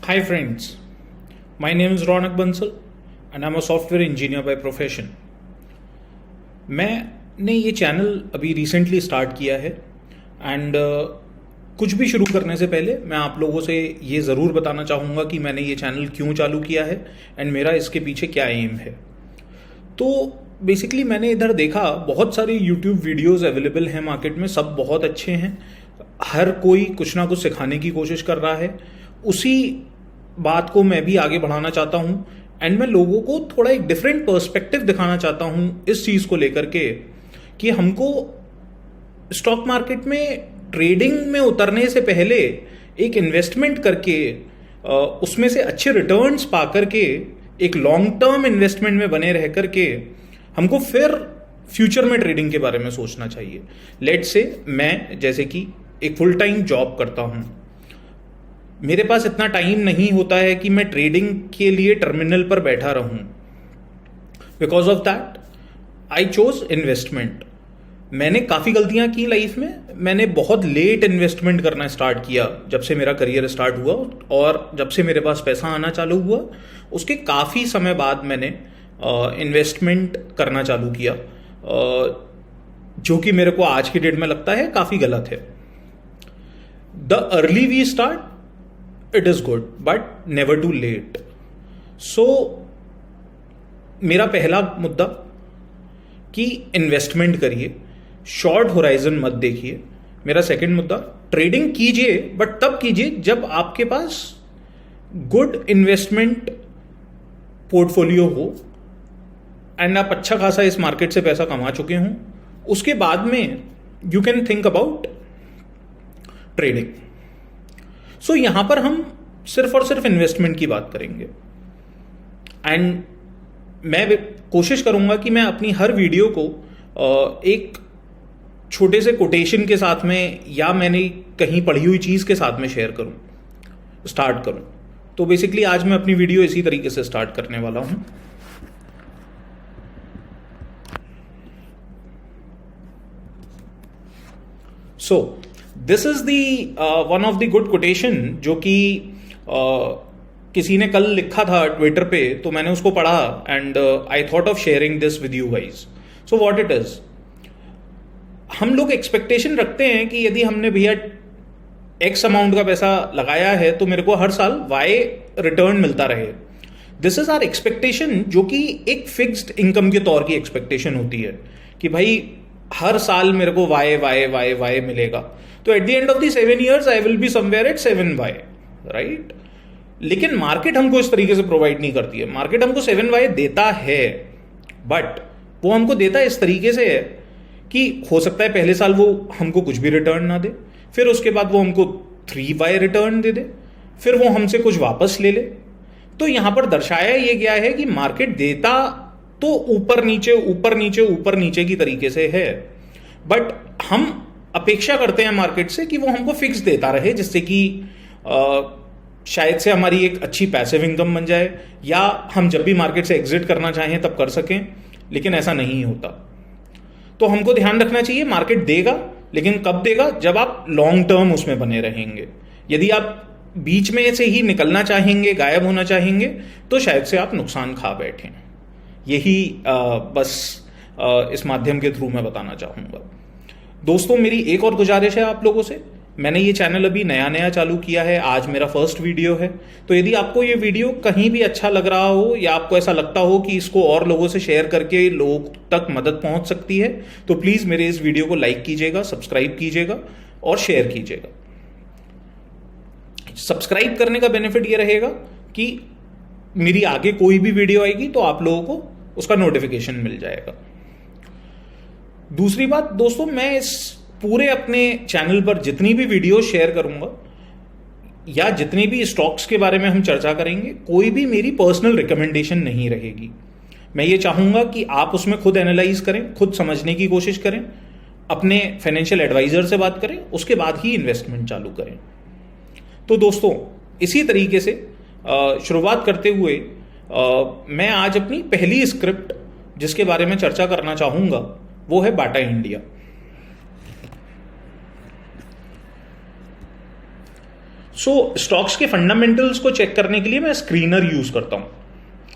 Hi friends, my name is Ronak Bansal and I'm a software engineer by profession. मैंने ये channel अभी recently start किया है and कुछ भी शुरू करने से पहले मैं आप लोगों से ये ज़रूर बताना चाहूँगा कि मैंने ये चैनल क्यों चालू किया है एंड मेरा इसके पीछे क्या एम है। तो बेसिकली मैंने इधर देखा बहुत सारी यूट्यूब वीडियोस अवेलेबल हैं मार्केट में, सब बहुत अच्छे हैं, हर कोई कुछ ना कुछ सिखाने की कोशिश कर रहा है। उसी बात को मैं भी आगे बढ़ाना चाहता हूँ एंड मैं लोगों को थोड़ा एक डिफरेंट पर्सपेक्टिव दिखाना चाहता हूँ इस चीज़ को लेकर के कि हमको स्टॉक मार्केट में ट्रेडिंग में उतरने से पहले एक इन्वेस्टमेंट करके उसमें से अच्छे रिटर्न्स पा करके एक लॉन्ग टर्म इन्वेस्टमेंट में बने रह करके हमको फिर फ्यूचर में ट्रेडिंग के बारे में सोचना चाहिए। लेट से मैं जैसे कि एक फुल टाइम जॉब करता हूँ, मेरे पास इतना टाइम नहीं होता है कि मैं ट्रेडिंग के लिए टर्मिनल पर बैठा रहूं। Because of that I chose investment. मैंने काफ़ी गलतियां की लाइफ में। मैंने बहुत लेट इन्वेस्टमेंट करना स्टार्ट किया जब से मेरा करियर स्टार्ट हुआ, और जब से मेरे पास पैसा आना चालू हुआ उसके काफ़ी समय बाद मैंने इन्वेस्टमेंट करना चालू किया, जो कि मेरे को आज की डेट में लगता है काफ़ी गलत है। The early we start it is good but never too late. So मेरा पहला मुद्दा कि इन्वेस्टमेंट करिए, शॉर्ट होराइजन मत देखिए। मेरा सेकंड मुद्दा, ट्रेडिंग कीजिए बट तब कीजिए जब आपके पास गुड इन्वेस्टमेंट पोर्टफोलियो हो एंड आप अच्छा खासा इस मार्केट से पैसा कमा चुके हों। उसके बाद में you can think about trading. So यहां पर हम सिर्फ और सिर्फ इन्वेस्टमेंट की बात करेंगे एंड मैं कोशिश करूंगा कि मैं अपनी हर वीडियो को एक छोटे से कोटेशन के साथ में या मैंने कहीं पढ़ी हुई चीज के साथ में शेयर करूं, स्टार्ट करूं। तो बेसिकली आज मैं अपनी वीडियो इसी तरीके से स्टार्ट करने वाला हूं। So this is the one of the good quotation जो कि किसी ने कल लिखा था ट्विटर पे, तो मैंने उसको पढ़ा and I thought of sharing this with you guys. So what it is, हम लोग एक्सपेक्टेशन रखते हैं कि यदि हमने भैया एक्स अमाउंट का पैसा लगाया है तो मेरे को हर साल वाई रिटर्न मिलता रहे। दिस इज आवर एक्सपेक्टेशन, जो कि एक फिक्स्ड इनकम के तौर की एक्सपेक्टेशन होती है कि भाई हर साल मेरे को वाई वाई वाई वाई मिलेगा, तो at the end of the 7 years I will be somewhere eight 7y, right. लेकिन मार्केट हमको इस तरीके से प्रोवाइड नहीं करती है। मार्केट हमको 7y देता है बट वो हमको देता है इस तरीके से है कि हो सकता है पहले साल वो हमको कुछ भी रिटर्न ना दे, फिर उसके बाद वो हमको 3y रिटर्न दे दे, फिर वो हमसे कुछ वापस ले ले। तो यहां पर दर्शाया ये गया है कि मार्केट देता तो ऊपर नीचे ऊपर नीचे ऊपर नीचे की तरीके से है, बट हम अपेक्षा करते हैं मार्केट से कि वो हमको फिक्स देता रहे, जिससे कि शायद से हमारी एक अच्छी पैसिव इनकम बन जाए या हम जब भी मार्केट से एग्जिट करना चाहें तब कर सकें। लेकिन ऐसा नहीं होता। तो हमको ध्यान रखना चाहिए मार्केट देगा, लेकिन कब देगा, जब आप लॉन्ग टर्म उसमें बने रहेंगे। यदि आप बीच में से ही निकलना चाहेंगे, गायब होना चाहेंगे, तो शायद से आप नुकसान खा बैठें। यही बस इस माध्यम के थ्रू मैं बताना चाहूंगा। दोस्तों, मेरी एक और गुजारिश है आप लोगों से। मैंने ये चैनल अभी नया नया चालू किया है, आज मेरा फर्स्ट वीडियो है। तो यदि आपको ये वीडियो कहीं भी अच्छा लग रहा हो या आपको ऐसा लगता हो कि इसको और लोगों से शेयर करके लोगों तक मदद पहुंच सकती है, तो प्लीज मेरे इस वीडियो को लाइक कीजिएगा, सब्सक्राइब कीजिएगा और शेयर कीजिएगा। सब्सक्राइब करने का बेनिफिट ये रहेगा कि मेरी आगे कोई भी वीडियो आएगी तो आप लोगों को उसका नोटिफिकेशन मिल जाएगा। दूसरी बात दोस्तों, मैं इस पूरे अपने चैनल पर जितनी भी वीडियो शेयर करूंगा या जितनी भी स्टॉक्स के बारे में हम चर्चा करेंगे, कोई भी मेरी पर्सनल रिकमेंडेशन नहीं रहेगी। मैं ये चाहूंगा कि आप उसमें खुद एनालाइज करें, खुद समझने की कोशिश करें, अपने फाइनेंशियल एडवाइजर से बात करें, उसके बाद ही इन्वेस्टमेंट चालू करें। तो दोस्तों, इसी तरीके से शुरुआत करते हुए मैं आज अपनी पहली स्क्रिप्ट जिसके बारे में चर्चा करना चाहूंगा वो है बाटा इंडिया। सो स्टॉक्स के फंडामेंटल्स को चेक करने के लिए मैं स्क्रीनर यूज करता हूँ.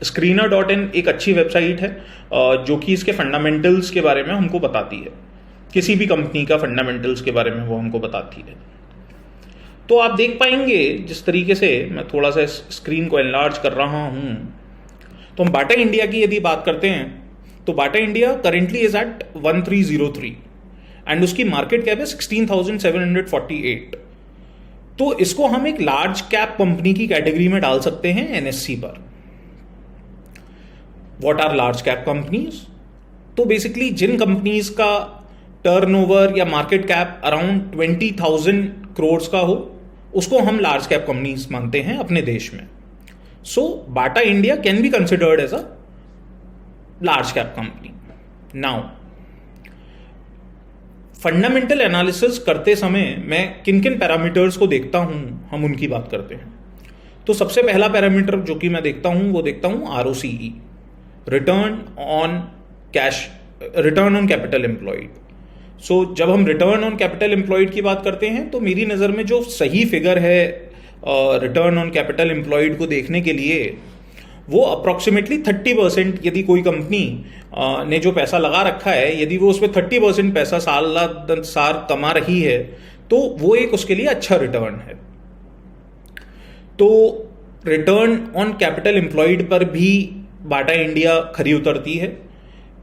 Screener.in एक अच्छी वेबसाइट है जो कि इसके फंडामेंटल्स के बारे में हमको बताती है. किसी भी कंपनी का फंडामेंटल्स के बारे में वो हमको बताती है. तो आप देख पाएंगे जिस तरीके से मैं थोड़ा सा स्क्रीन को एनलार्ज कर रहा हूं, तो हम बाटा इंडिया की यदि बात करते हैं तो Bata India currently is at 1303 and उसकी मार्केट कैप है 16,748. तो इसको हम एक लार्ज कैप कंपनी की कैटेगरी में डाल सकते हैं एनएससी पर. What are large cap companies? तो बेसिकली जिन कंपनीज का टर्नओवर या मार्केट कैप अराउंड 20,000 करोड़ का हो उसको हम लार्ज कैप कंपनीज मानते हैं अपने देश में. So Bata India can be considered as a large cap company. Now fundamental analysis करते समय मैं किन किन पैरामीटर्स को देखता हूं, हम उनकी बात करते हैं. तो सबसे पहला पैरामीटर जो कि मैं देखता हूं वो देखता हूं ROCE, return on capital employed. So जब हम रिटर्न ऑन कैपिटल एम्प्लॉयड की बात करते हैं तो मेरी नज़र में जो सही फिगर है रिटर्न ऑन कैपिटल एम्प्लॉयड को देखने के लिए वो अप्रॉक्सीमेटली 30%. यदि कोई कंपनी ने जो पैसा लगा रखा है यदि वो उसमें 30% पैसा साल कमा रही है तो वो एक उसके लिए अच्छा रिटर्न है. तो रिटर्न ऑन कैपिटल एम्प्लॉयड पर भी बाटा इंडिया खरी उतरती है.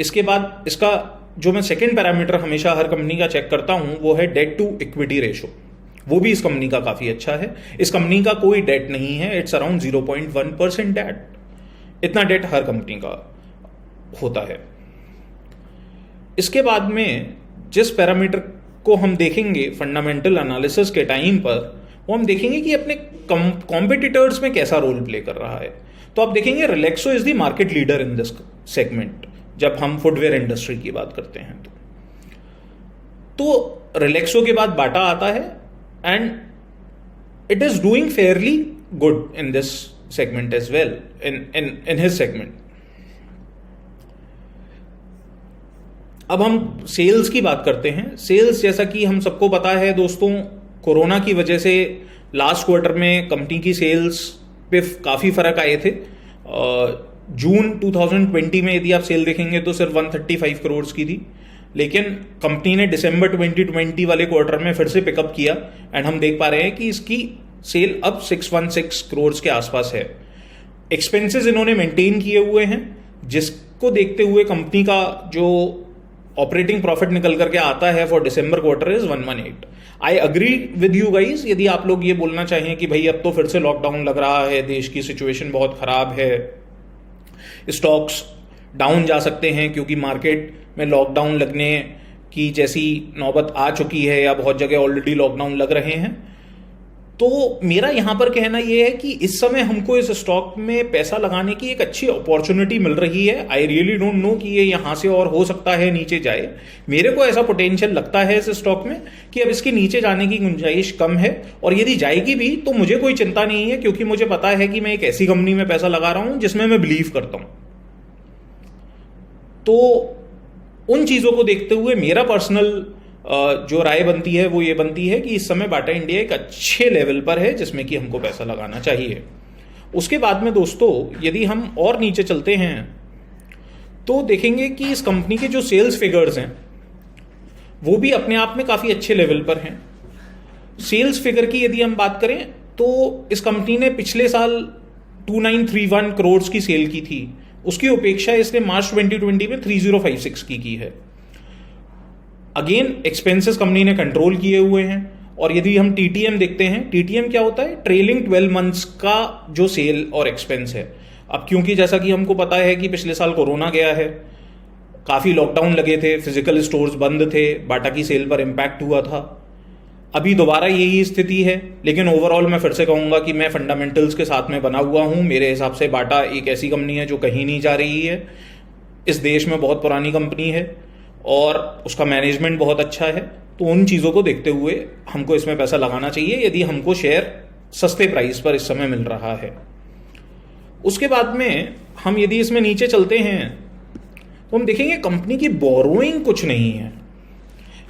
इसके बाद इसका जो मैं सेकंड पैरामीटर हमेशा हर कंपनी का चेक करता हूं वो है डेट टू इक्विटी रेशो. वो भी इस कंपनी का काफी अच्छा है. इस कंपनी का कोई डेट नहीं है, इट्स अराउंड 0.1% डेट. इतना डेट हर कंपनी का होता है. इसके बाद में जिस पैरामीटर को हम देखेंगे फंडामेंटल एनालिसिस के टाइम पर वो हम देखेंगे कि अपने कॉम्पिटिटर्स में कैसा रोल प्ले कर रहा है. तो आप देखेंगे Relaxo is the market leader in this segment. जब हम फुटवेयर इंडस्ट्री की बात करते हैं तो रिलैक्सो के बाद बाटा आता है and it is doing fairly good in this segment as well in his segment. अब हम सेल्स की बात करते हैं. सेल्स जैसा कि हम सबको पता है दोस्तों, कोरोना की वजह से लास्ट क्वार्टर में कंपनी की सेल्स पे काफ़ी फर्क आए थे. जून 2020 में यदि आप सेल देखेंगे तो सिर्फ 135 करोड़ की थी, लेकिन कंपनी ने दिसंबर 2020 वाले क्वार्टर में फिर से पिकअप किया एंड हम देख पा रहे हैं कि इसकी सेल अब 616 करोड़ के आसपास है. एक्सपेंसेस इन्होंने मेंटेन किए हुए हैं, जिसको देखते हुए कंपनी का जो ऑपरेटिंग प्रॉफिट निकल करके आता है for December quarter is 118. I agree with you guys. यदि आप लोग ये बोलना चाहें कि भाई अब तो फिर से लॉकडाउन लग रहा है, देश की सिचुएशन बहुत खराब है, स्टॉक्स डाउन जा सकते हैं क्योंकि मार्केट में लॉकडाउन लगने की जैसी नौबत आ चुकी है या बहुत जगह ऑलरेडी लॉकडाउन लग रहे हैं, तो मेरा यहां पर कहना यह है कि इस समय हमको इस स्टॉक में पैसा लगाने की एक अच्छी अपॉर्चुनिटी मिल रही है. आई रियली डोंट नो कि ये यहां से और हो सकता है नीचे जाए. मेरे को ऐसा पोटेंशियल लगता है इस स्टॉक में कि अब इसके नीचे जाने की गुंजाइश कम है, और यदि जाएगी भी तो मुझे कोई चिंता नहीं है क्योंकि मुझे पता है कि मैं एक ऐसी कंपनी में पैसा लगा रहा हूं जिसमें मैं बिलीव करता हूं. तो उन चीजों को देखते हुए मेरा पर्सनल जो राय बनती है वो ये बनती है कि इस समय बाटा इंडिया एक अच्छे लेवल पर है जिसमें कि हमको पैसा लगाना चाहिए. उसके बाद में दोस्तों यदि हम और नीचे चलते हैं तो देखेंगे कि इस कंपनी के जो सेल्स फिगर्स हैं वो भी अपने आप में काफ़ी अच्छे लेवल पर हैं. सेल्स फिगर की यदि हम बात करें तो इस कंपनी ने पिछले साल 2931 करोड़ की सेल की थी, उसकी अपेक्षा इसने मार्च 2020 में 3056 की है. अगेन एक्सपेंसेस कंपनी ने कंट्रोल किए हुए हैं. और यदि हम टीटीएम देखते हैं, टीटीएम क्या होता है? ट्रेलिंग 12 मंथ्स का जो सेल और एक्सपेंस है. अब क्योंकि जैसा कि हमको पता है कि पिछले साल कोरोना गया है, काफ़ी लॉकडाउन लगे थे, फिजिकल स्टोर्स बंद थे, बाटा की सेल पर इम्पैक्ट हुआ था. अभी दोबारा यही स्थिति है, लेकिन ओवरऑल मैं फिर से कहूँगा कि मैं फंडामेंटल्स के साथ में बना हुआ हूँ. मेरे हिसाब से बाटा एक ऐसी कंपनी है जो कहीं नहीं जा रही है. इस देश में बहुत पुरानी कंपनी है और उसका मैनेजमेंट बहुत अच्छा है. तो उन चीज़ों को देखते हुए हमको इसमें पैसा लगाना चाहिए यदि हमको शेयर सस्ते प्राइस पर इस समय मिल रहा है. उसके बाद में हम यदि इसमें नीचे चलते हैं तो हम देखेंगे कंपनी की बोरोइंग कुछ नहीं है.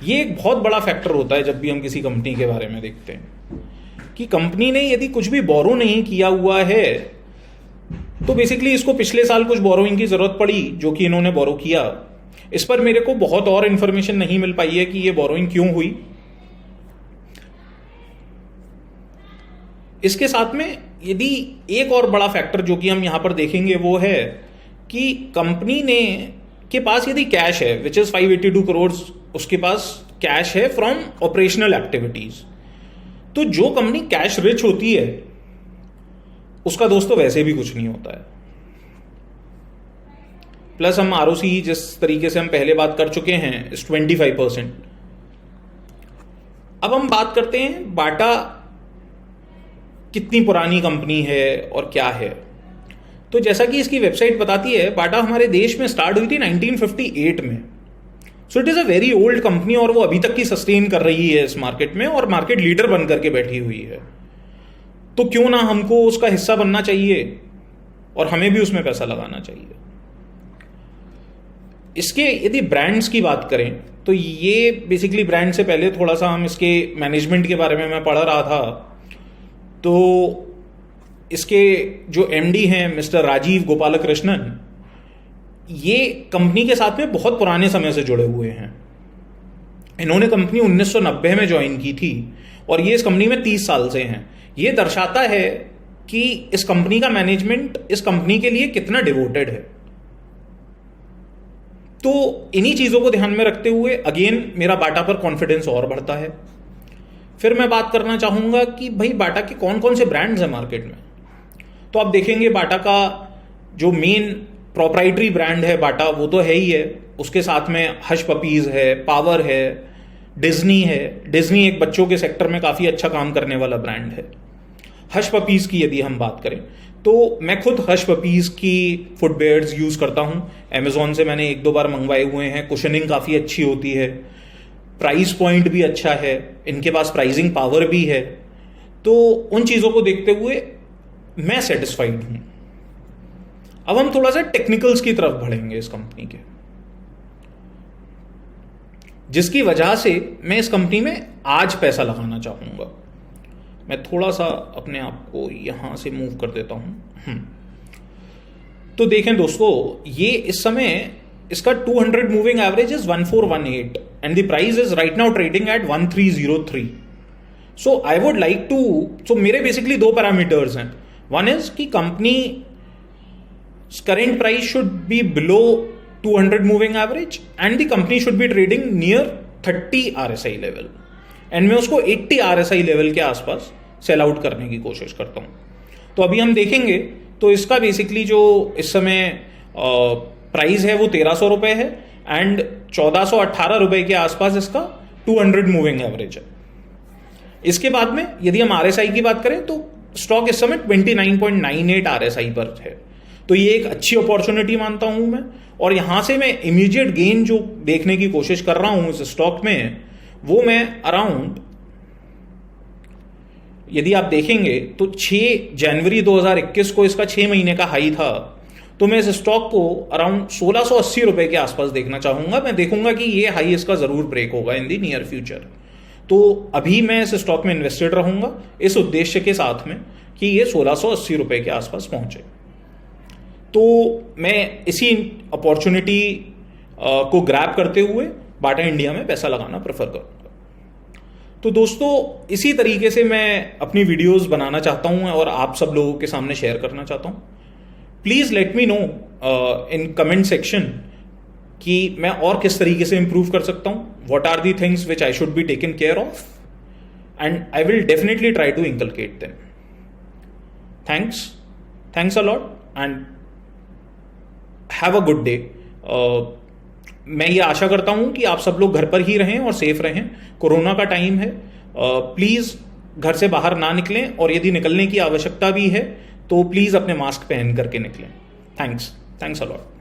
ये एक बहुत बड़ा फैक्टर होता है जब भी हम किसी कंपनी के बारे में देखते हैं. कि कंपनी ने यदि कुछ भी बोरो नहीं किया हुआ है तो बेसिकली इसको पिछले साल कुछ बोरोइंग की जरूरत पड़ी जो कि इन्होंने बोरो किया। इस पर मेरे को बहुत और इंफॉर्मेशन नहीं मिल पाई है कि ये बोरोइंग क्यों हुई। इसके साथ में यदि एक और बड़ा फैक्टर जो कि हम यहां पर देखेंगे वो है कि कंपनी ने के पास यदि कैश है विच इज 582 करोड़, उसके पास कैश है फ्रॉम ऑपरेशनल एक्टिविटीज। तो जो कंपनी कैश रिच होती है उसका दोस्तों वैसे भी कुछ नहीं होता है। प्लस हम आरओसी जिस तरीके से हम पहले बात कर चुके हैं इस 25%। अब हम बात करते हैं बाटा कितनी पुरानी कंपनी है और क्या है। तो जैसा कि इसकी वेबसाइट बताती है, बाटा हमारे देश में स्टार्ट हुई थी 1958 में। So it is a very old company और वो अभी तक की सस्टेन कर रही है इस मार्केट में और मार्केट लीडर बन करके बैठी हुई है। तो क्यों ना हमको उसका हिस्सा बनना चाहिए और हमें भी उसमें पैसा लगाना चाहिए। इसके यदि ब्रांड्स की बात करें तो ये बेसिकली ब्रांड से पहले थोड़ा सा हम इसके मैनेजमेंट के बारे में मैं पढ़ रहा था। तो इसके जो एमडी हैं मिस्टर राजीव गोपालकृष्णन, ये कंपनी के साथ में बहुत पुराने समय से जुड़े हुए हैं। इन्होंने कंपनी 1990 में ज्वाइन की थी और ये इस कंपनी में 30 साल से हैं। ये दर्शाता है कि इस कंपनी का मैनेजमेंट इस कंपनी के लिए कितना डिवोटेड है। तो इन्हीं चीजों को ध्यान में रखते हुए अगेन मेरा बाटा पर कॉन्फिडेंस और बढ़ता है। फिर मैं बात करना चाहूंगा कि भाई बाटा के कौन कौन से ब्रांड्स हैं मार्केट में। तो आप देखेंगे बाटा का जो मेन प्रोप्राइटरी ब्रांड है बाटा वो तो है ही है। उसके साथ में हश पपीज है, पावर है, डिज्नी है। डिज्नी एक बच्चों के सेक्टर में काफी अच्छा काम करने वाला ब्रांड है। हश पपीज की यदि हम बात करें तो मैं खुद हश पपीज की फुटवेयर्स यूज करता हूं। अमेजोन से मैंने 1-2 बार मंगवाए हुए हैं। कुशनिंग काफी अच्छी होती है, प्राइस पॉइंट भी अच्छा है, इनके पास प्राइसिंग पावर भी है। तो उन चीजों को देखते हुए मैं सेटिस्फाइड हूं। अब हम थोड़ा सा टेक्निकल्स की तरफ बढ़ेंगे इस कंपनी के, जिसकी वजह से मैं इस कंपनी में आज पैसा लगाना चाहूंगा। मैं थोड़ा सा अपने आप को यहां से मूव कर देता हूं। तो देखें दोस्तों, ये इस समय इसका 200 moving average is 1418 and the price is right now trading at 1303। So I would like to, so मेरे बेसिकली 2 पैरामीटर्स हैं। वन इज कि company current price should be below 200 moving average and the company should be trading near 30 RSI level and मैं उसको 80 RSI level के आसपास sell out करने की कोशिश करता हूं। तो अभी हम देखेंगे तो इसका बेसिकली जो इस समय प्राइस है वो 1300 रुपए है एंड 1418 रुपए के आसपास इसका 200 मूविंग एवरेज है। इसके बाद में यदि हम RSI की बात करें तो स्टॉक इस समय 29.98 RSI पर है। तो ये एक अच्छी अपॉर्चुनिटी मानता हूं मैं और यहां से मैं इमीडिएट गेन जो देखने की कोशिश कर रहा हूं इस स्टॉक में वो मैं अराउंड, यदि आप देखेंगे तो 6 जनवरी 2021 को इसका 6 महीने का हाई था। तो मैं इस स्टॉक को अराउंड 1680 रुपए के आसपास देखना चाहूंगा। मैं देखूंगा कि ये हाई इसका जरूर ब्रेक होगा इन दी नियर फ्यूचर। तो अभी मैं इस स्टॉक में इन्वेस्टेड रहूंगा इस उद्देश्य के साथ में कि ये 1680 रुपए के आसपास पहुंचे। तो मैं इसी अपॉर्चुनिटी को ग्रैब करते हुए बाटा इंडिया में पैसा लगाना प्रेफर करूंगा। तो दोस्तों, इसी तरीके से मैं अपनी वीडियोस बनाना चाहता हूं और आप सब लोगों के सामने शेयर करना चाहता हूं। Please let me know in comment section कि मैं और किस तरीके से इंप्रूव कर सकता हूं, what are the things which I should be taken care of and I will definitely try to inculcate them. Thanks a lot and have a good day. मैं ये आशा करता हूं कि आप सब लोग घर पर ही रहें और सेफ रहें। कोरोना का टाइम है, प्लीज घर से बाहर ना निकलें और यदि निकलने की आवश्यकता भी है तो प्लीज अपने मास्क पहन करके निकलें। Thanks a lot.